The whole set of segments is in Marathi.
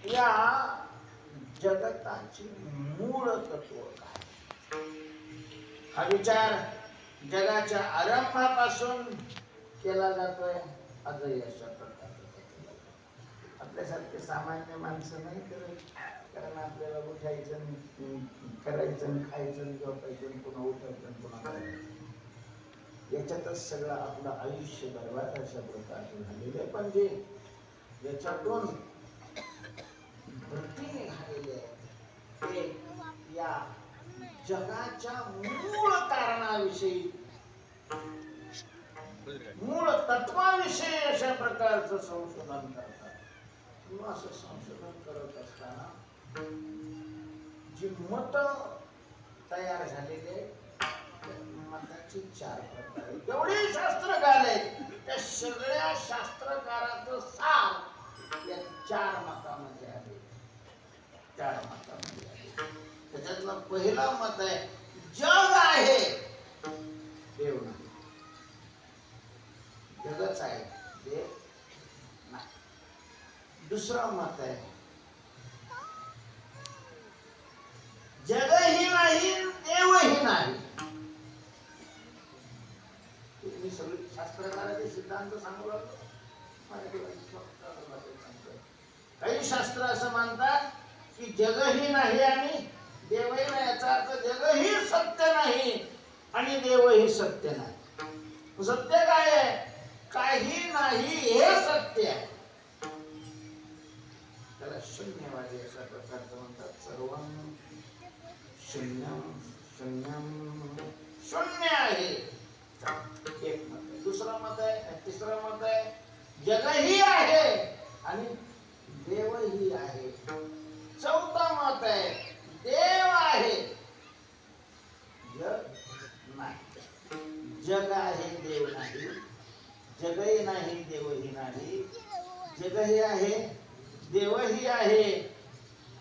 या जगताची मूळ तत्व काय? हा विचार जगाच्या आरंभापासून केला जातोय आजही अशा प्रकारचा. आपल्यासारखे सामान्य माणसं नाही करत, कारण आपल्याला उठायचं करायचं खायचं झोपायचं पुन्हा उठायचं पुन्हा करायचं, याच्यातच सगळं आपलं आयुष्य बरबाद अशा प्रकारचे झालेले. पण जे याच्यातून वृत्ती निघालेली आहे ते या जगाच्या मूळ कारणाविषयी, मूळ तत्वाविषयी अशा प्रकारचं संशोधन करतात. किंवा असं संशोधन करत असताना जी मत तयार झालेले मताची 4 प्रकार आहेत. जेवढे शास्त्रकार आहेत त्या सगळ्या शास्त्रकाराचं सार या 4 मतामध्ये आहे. 4 मतामध्ये आहे. त्याच्यातलं पहिलं मत आहे जग आहे, देव नाही. जगच आहे, देव नाही. दुसरं मत आहे जगही नाही, देवही नाही. मी सगळे शास्त्रकाराचे सिद्धांत सांगू लागलो. काही शास्त्र असं मानतात की जगही नाही आणि देवही नाही. याचा अर्थ जगही सत्य नाही आणि देवही सत्य नाही. सत्य काय आहे? काही नाही हे सत्य आहे. त्याला शून्यवादी अशा प्रकारचं म्हणतात. सर्वं शून्यम शून्यम शून्य आहे. एक मत आहे. दुसरं मत आहे, तिसरं मत आहे जगही आहे आणि देवही आहे. चौथं मत आहे देव आहे, जग नाही. जग आहे, देव नाही. जगही नाही, देवही नाही. जगही आहे, देवही आहे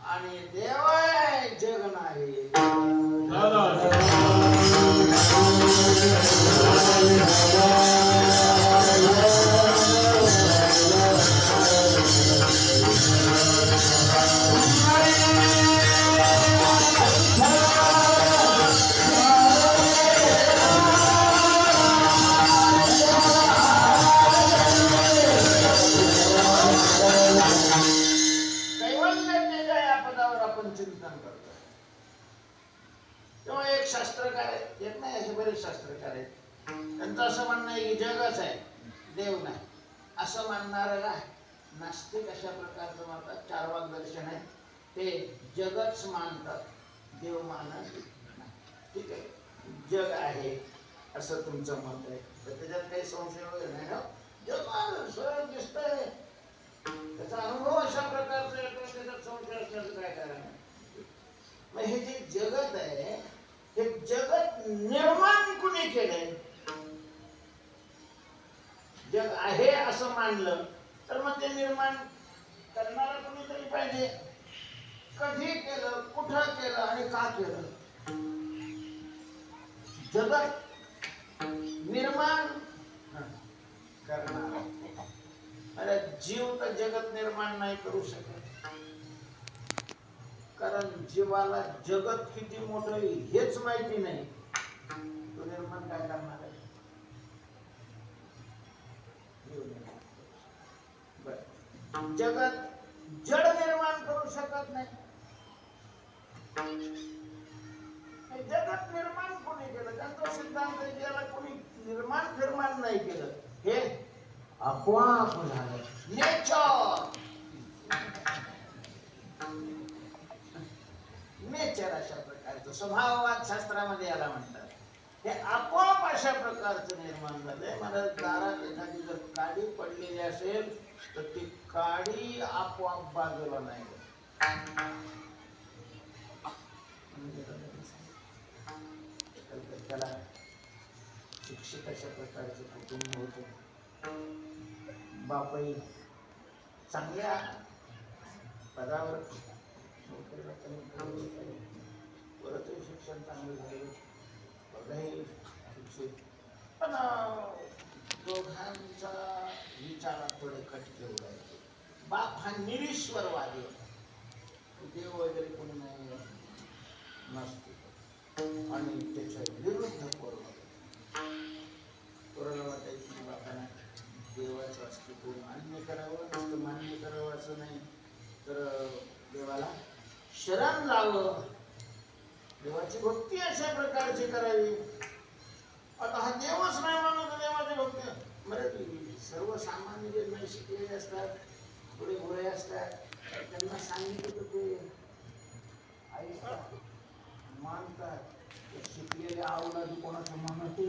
आणि देव आहे, जग नाही. शास्त्रकार आहेत, त्यांचं असं म्हणणं आहे की जगच आहे, देव नाही. असं मानणाऱ्याला नास्तिक अशा प्रकारचं म्हणतात. 4 वाक दर्शन आहे ते जगच मानतात, देव मानत नाही. ठीक आहे, जग आहे असं तुमचं मत आहे, तर त्याच्यात काही संशय वगैरे नाही ना. जग सरळ दिसतंय, त्याचा अनुभव अशा प्रकारचा येतो, त्याच्यात संशय असण्याचं काय कारण आहे? मग हे जे जगत आहे हे जगत निर्माण कुणी केलंय? जग आहे असं मानलं तर मग ते निर्माण करणारा कोणीतरी पाहिजे. कधी केलं, कुठं केलं आणि का केलं? जगत निर्माण करणारा. अरे जीव तर जगत निर्माण नाही करू शकत, कारण जीवाला जगत किती मोठं हेच माहिती नाही. तो निर्माण काय करणार आहे? जगत जड निर्माण करू शकत नाही. जगत निर्माण कोणी केलं? त्यांचा सिद्धांत आहे ज्याला कोणी निर्माण नाही केलं, हे आपोआप झालं. नेचर अशा प्रकारचं स्वभाववाद शास्त्रामध्ये याला म्हणतात. हे आपोआप अशा प्रकारचं निर्माण झालंय. मला दारात एखादी जर काडी पडलेली असेल तर ती काडी आपोआप बाजूला नाही. त्याला शिक्षित अशा प्रकारचं कुटुंब होतं. बापही चांगल्या पदावर परतही शिक्षण चांगलं झालं, बघाही शिक्षित, पण दोघांचा विचारात थोडे खटके उडायचे. बाप हा निरीश्वरवादी होता. देव वगैरे कोणी नाही नसते. आणि त्याच्या विरुद्ध पोराला वाटायचं की बापाला देवाचं अस्तित्व मान्य करावं, नुसतं मान्य करावं असं नाही, तर देवाला शरण लावं, देवाची भक्ती अशा प्रकारची करावी. आता हा देवच नाही म्हणून देवाची भक्ती, बरं सर्वसामान्य जे नाही शिकलेले असतात, थोडे भोळे असतात, त्यांना सांगितलं तर ते ऐकतात, मानतात. शिकलेले आवलादी कोणाचं म्हणतही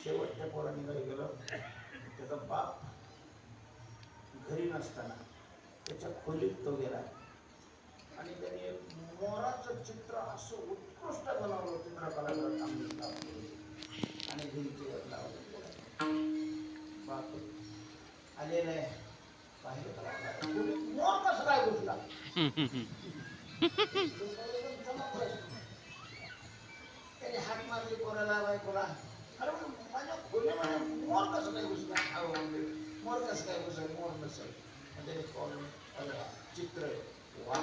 शेवटच्या पोरांनी काय केलं, त्याचा बाप घरी नसताना त्याच्या खोलीत तो गेला आणि त्याने एक मोराचं चित्र असं उत्कृष्ट बनवलं, चित्रकला आणि भिंतीवर लावलं. बाप आलेला आहे, पाहिलं मोर कसं काय घुसला, त्याने हात मारली कोणाला बायकोला, अरे माझ्या खोलीमध्ये मोर कसं काय घुसला, मोर कसं काय घुसेल, मोर नसेल. चित्र वा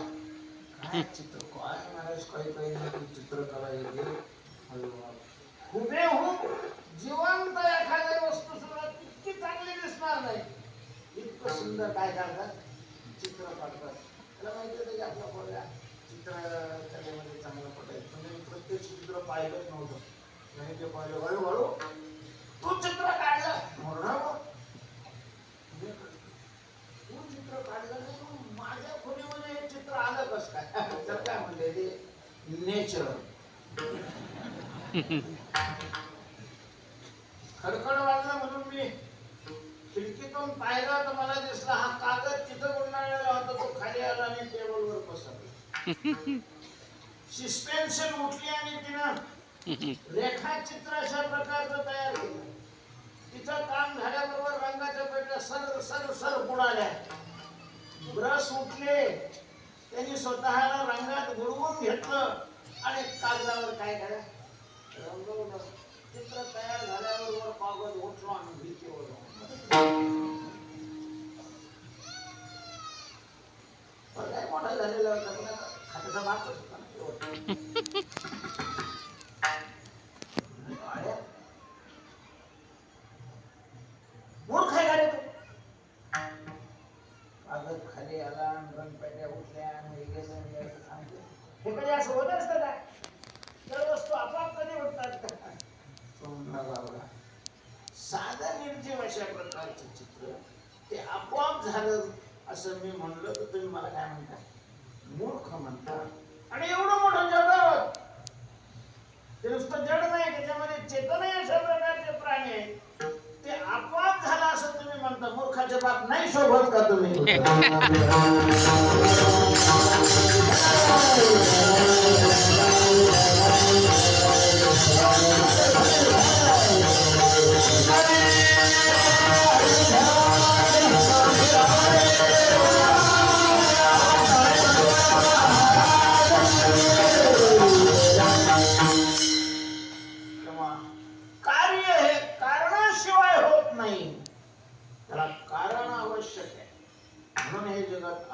काय चित्र, काय महाराज काही चित्र करायचे हुबेहूब जिवंत एखाद्या वस्तू सुद्धा इतकी चांगली दिसणार नाही, इतकं सुंदर काय काढतात, चित्र काढतात. त्याला माहिती होतं की आपल्या पोरगा चित्रकलेमध्ये चांगलं पडायचं, म्हणजे प्रत्येक चित्र पाहिलंच नव्हतं, नाही ते पाहिलं हळूहळू तू चित्र काढलं म्हणून तू चित्र काढलं नाही, माझ्या खोलीमध्ये हे चित्र आलं कसं काय, तर काय म्हणले ते नेचर. खडखड वाजलं म्हणून मी खिडकीतून पाहिलं तर मला दिसला हा कागद तिथं गुंडाळलेला होता, तो खाली आला आणि टेबलवर बसला. सस्पेन्शन उठली आणि तिनं रेखाचित्र अशा प्रकारचं तयार केलं. तिचं काम झाल्याबरोबर रंगाच्या पेट्या सर सर सर बुडाल्या, ब्रश उठले, त्यांनी स्वतःला रंगात बुडवून घेतलं आणि कागदावर काय करा रंगवलं. चित्र तयार झाल्याबरोबर कागद उठलो आणि भीतीवर काय मोठा झालेला होता, खात्याचा मागच होता ना. मूर्ख आहे का रे तू, कागद खाली आला, रंगपेट्या उठल्या, हे गेलं सांगतो. हे कधी असं होत असतं काय, तर वस्तू आपोआप कधी उठतात का, साधं निर्जीव अशा प्रकारचं चित्र ते आपोआप झालं असं मी म्हणलं तर तुम्ही मला काय म्हणता, मूर्ख म्हणता. आणि एवढं मोठं जग, ते नुसतं जड नाही, त्याच्यामध्ये चेतनही अशा प्रकारचे प्राणी आहेत, ते आपोआप झालं असं तुम्ही म्हणता. मूर्खाचे बाप नाही शोभत का तुम्ही?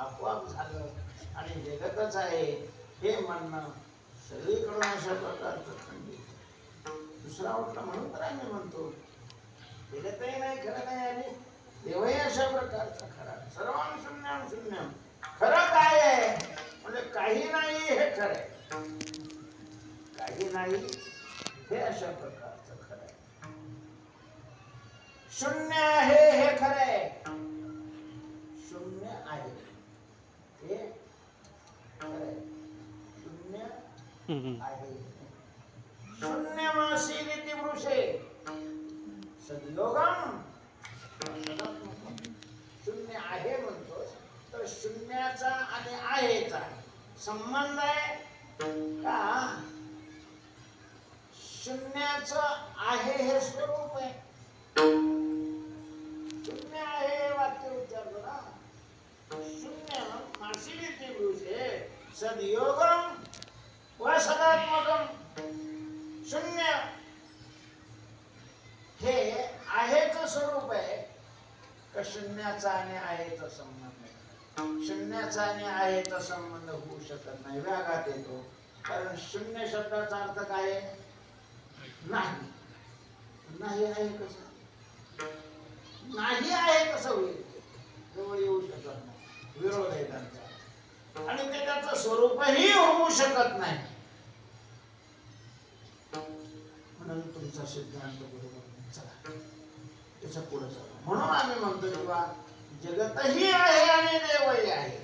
आपोआप झालं आणि जगतच आहे हे म्हणणं सगळीकडून अशा प्रकारचं खंडित. दुसरा उठला म्हणून तर आम्ही म्हणतो जगतही नाही, खरं नाही, आणि देवही अशा प्रकारचा खरा. सर्वां शून्यम शून्यम, खरं काय आहे म्हणजे काही नाही हे खरं आहे, काही नाही हे अशा प्रकारचं खरं आहे. शून्य आहे हे खरं आहे, शून्य आहे हे खरं आहे, शून्य आहे. शून्यमासीदिति वृषे सद्योगम. शून्य आहे म्हणतो तर शून्याचा आणि आहेचा संबंध आहे का? शून्याचं आहे हे स्वरूप आहे. शून्य आहे हे वाक्य विचारलं ना, योगम व सदात्मकम. शून्य हे आहेचं स्वरूप आहे का शून्याचा आणि आहेचा संबंध आहे? शून्याचा आणि आहेचा संबंध होऊ शकत नाही, व्याघात येतो. कारण शून्य शब्दाचा अर्थ काय आहे? नाही. नाही आहे कसं? नाही आहे कसं होईल? जवळ येऊ शकत नाही, विरोध आहे त्यांचा. आणि ते त्याचं स्वरूपही होऊ शकत नाही. म्हणून तुमचा सिद्धांत बरोबर नाही. चला त्याच्या पुढे चला. म्हणून आम्ही म्हणतो की बा जगतही आहे आणि देवही आहे.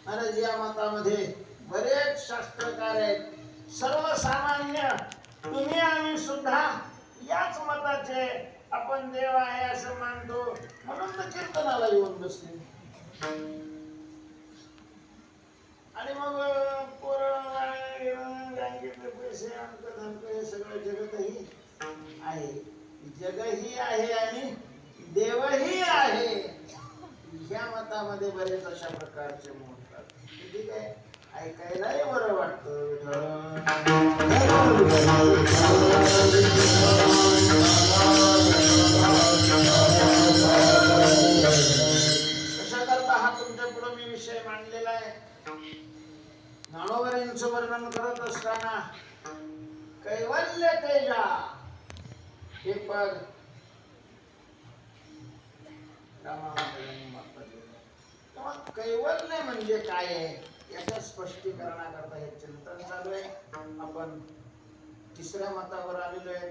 महाराज या मतामध्ये बरेच शास्त्रकार आहेत, सर्वसामान्य तुम्ही आम्ही सुद्धा याच मताचे. आपण देव आहे असं मानतो म्हणून तर कीर्तनाला येऊन बसले. आणि मग पैसे अंक धमक हे सगळं जगतही आहे. जगही आहे आणि देवही आहे. ह्या मतामध्ये बरेच अशा प्रकारचे म्हणतात. ठीक आहे, ऐकायलाही बरं वाटतं. कशा करता हा तुमच्या पुढे मी विषय मांडलेला आहे. ज्ञानोबरींचं वर्णन करत असताना कैवल्य तेजा हे पद रामानंदांनी वापरलेलं. तेव्हा कैवल्य म्हणजे काय आहे याच्या स्पष्टीकरणाकरता हे चिंतन चालू आहे. आपण तिसऱ्या मतावर आलेलो आहे.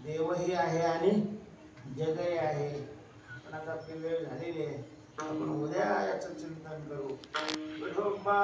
देवही आहे आणि जगही आहे. पण आता आपली वेळ झालेली आहे. आपण उद्या याचं चिंतन करू. विठोबा